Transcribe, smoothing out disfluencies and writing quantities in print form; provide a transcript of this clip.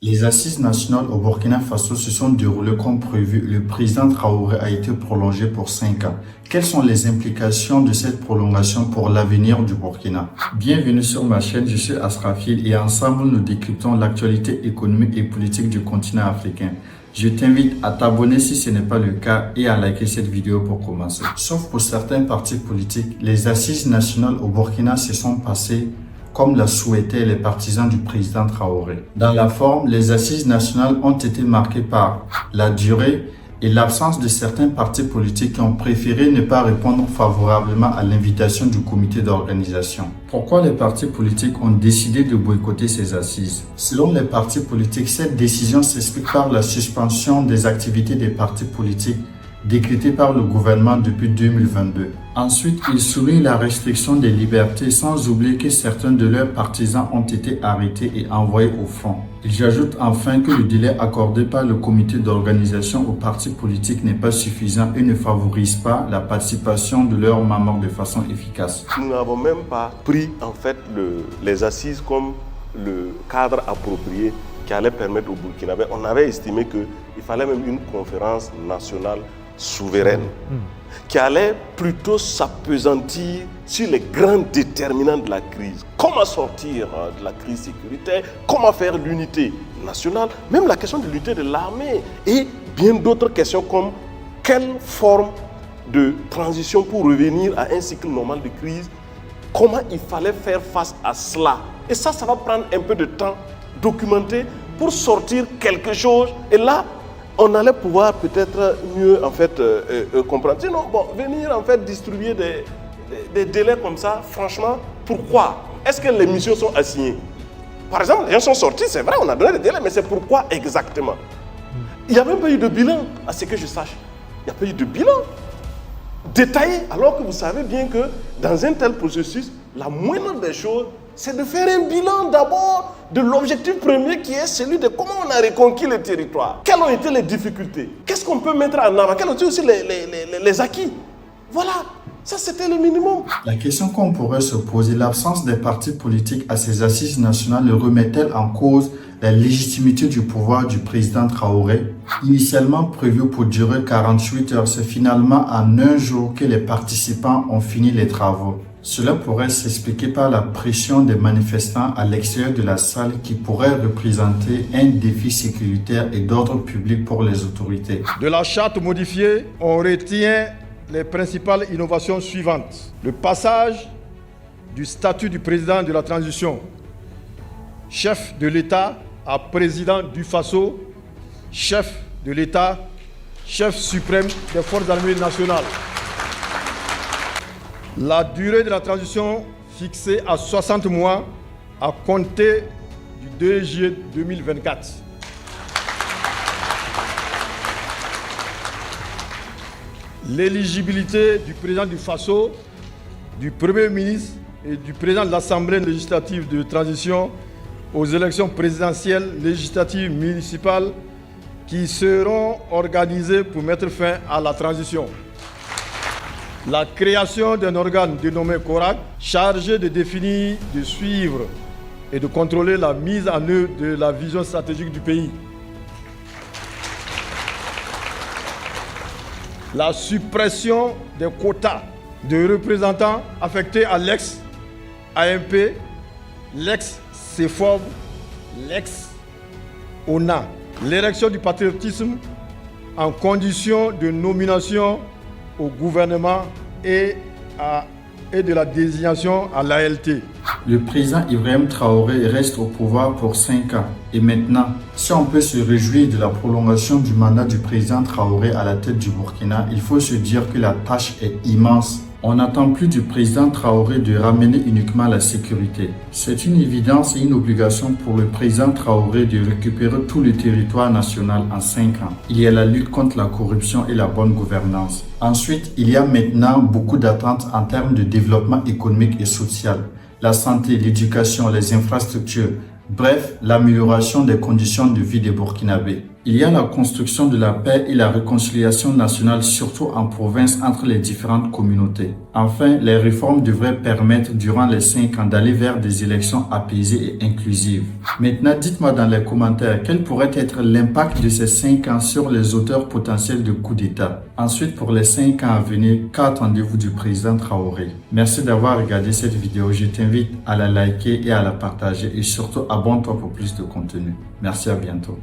Les assises nationales au Burkina Faso se sont déroulées comme prévu. Le président Traoré a été prolongé pour 5 ans. Quelles sont les implications de cette prolongation pour l'avenir du Burkina? Bienvenue sur ma chaîne, je suis Asrafil et ensemble nous décryptons l'actualité économique et politique du continent africain. Je t'invite à t'abonner si ce n'est pas le cas et à liker cette vidéo pour commencer. Sauf pour certains partis politiques, les assises nationales au Burkina se sont passées comme l'a souhaité les partisans du président Traoré. Dans la forme, les assises nationales ont été marquées par la durée et l'absence de certains partis politiques qui ont préféré ne pas répondre favorablement à l'invitation du comité d'organisation. Pourquoi les partis politiques ont décidé de boycotter ces assises? Selon les partis politiques, cette décision s'explique par la suspension des activités des partis politiques décrétée par le gouvernement depuis 2022. Ensuite, il souligne la restriction des libertés sans oublier que certains de leurs partisans ont été arrêtés et envoyés au front. Il ajoute enfin que le délai accordé par le comité d'organisation aux partis politiques n'est pas suffisant et ne favorise pas la participation de leurs membres de façon efficace. Nous n'avons même pas pris en fait les assises comme le cadre approprié qui allait permettre au Burkinabé. On avait estimé qu'il fallait même une conférence nationale souveraine qui allait plutôt s'appesantir sur les grands déterminants de la crise. Comment sortir de la crise sécuritaire, comment faire l'unité nationale, même la question de l'unité de l'armée et bien d'autres questions comme quelle forme de transition pour revenir à un cycle normal de crise, comment il fallait faire face à cela. Et ça va prendre un peu de temps documenter pour sortir quelque chose. Et là, on allait pouvoir peut-être mieux en fait comprendre. Sinon, venir en fait distribuer des délais comme ça, franchement, pourquoi? Est-ce que les missions sont assignées? Par exemple, les gens sont sortis, c'est vrai, on a donné des délais, mais c'est pourquoi exactement? Il n'y a même pas eu de bilan, à ce que je sache. Il n'y a pas eu de bilan détaillé, alors que vous savez bien que dans un tel processus, la moindre des choses, c'est de faire un bilan d'abord de l'objectif premier qui est celui de comment on a reconquis le territoire. Quelles ont été les difficultés? Qu'est-ce qu'on peut mettre en avant? Quels ont été aussi les acquis? Voilà, ça c'était le minimum. La question qu'on pourrait se poser, l'absence des partis politiques à ces assises nationales remet-elle en cause la légitimité du pouvoir du président Traoré? Initialement prévu pour durer 48 heures, c'est finalement en un jour que les participants ont fini les travaux. Cela pourrait s'expliquer par la pression des manifestants à l'extérieur de la salle qui pourrait représenter un défi sécuritaire et d'ordre public pour les autorités. De la charte modifiée, on retient les principales innovations suivantes. Le passage du statut du président de la transition, chef de l'État, à président du Faso, chef de l'État, chef suprême des forces armées nationales. La durée de la transition fixée à 60 mois à compter du 2 juillet 2024. L'éligibilité du président du Faso, du Premier ministre et du président de l'Assemblée législative de transition aux élections présidentielles, législatives, municipales qui seront organisées pour mettre fin à la transition. La création d'un organe dénommé CORAC, chargé de définir, de suivre et de contrôler la mise en œuvre de la vision stratégique du pays. La suppression des quotas de représentants affectés à l'ex-AMP, l'ex-CEFOB, l'ex-ONA. L'érection du patriotisme en condition de nomination au gouvernement et de la désignation à l'ALT. Le président Ibrahim Traoré reste au pouvoir pour 5 ans. Et maintenant, si on peut se réjouir de la prolongation du mandat du président Traoré à la tête du Burkina, il faut se dire que la tâche est immense. On n'attend plus du président Traoré de ramener uniquement la sécurité. C'est une évidence et une obligation pour le président Traoré de récupérer tout le territoire national en 5 ans. Il y a la lutte contre la corruption et la bonne gouvernance. Ensuite, il y a maintenant beaucoup d'attentes en termes de développement économique et social. La santé, l'éducation, les infrastructures, bref, l'amélioration des conditions de vie des Burkinabés. Il y a la construction de la paix et la réconciliation nationale, surtout en province entre les différentes communautés. Enfin, les réformes devraient permettre durant les 5 ans d'aller vers des élections apaisées et inclusives. Maintenant, dites-moi dans les commentaires quel pourrait être l'impact de ces 5 ans sur les auteurs potentiels de coup d'État. Ensuite, pour les 5 ans à venir, qu'attendez-vous du président Traoré? Merci d'avoir regardé cette vidéo. Je t'invite à la liker et à la partager et surtout abonne-toi pour plus de contenu. Merci, à bientôt.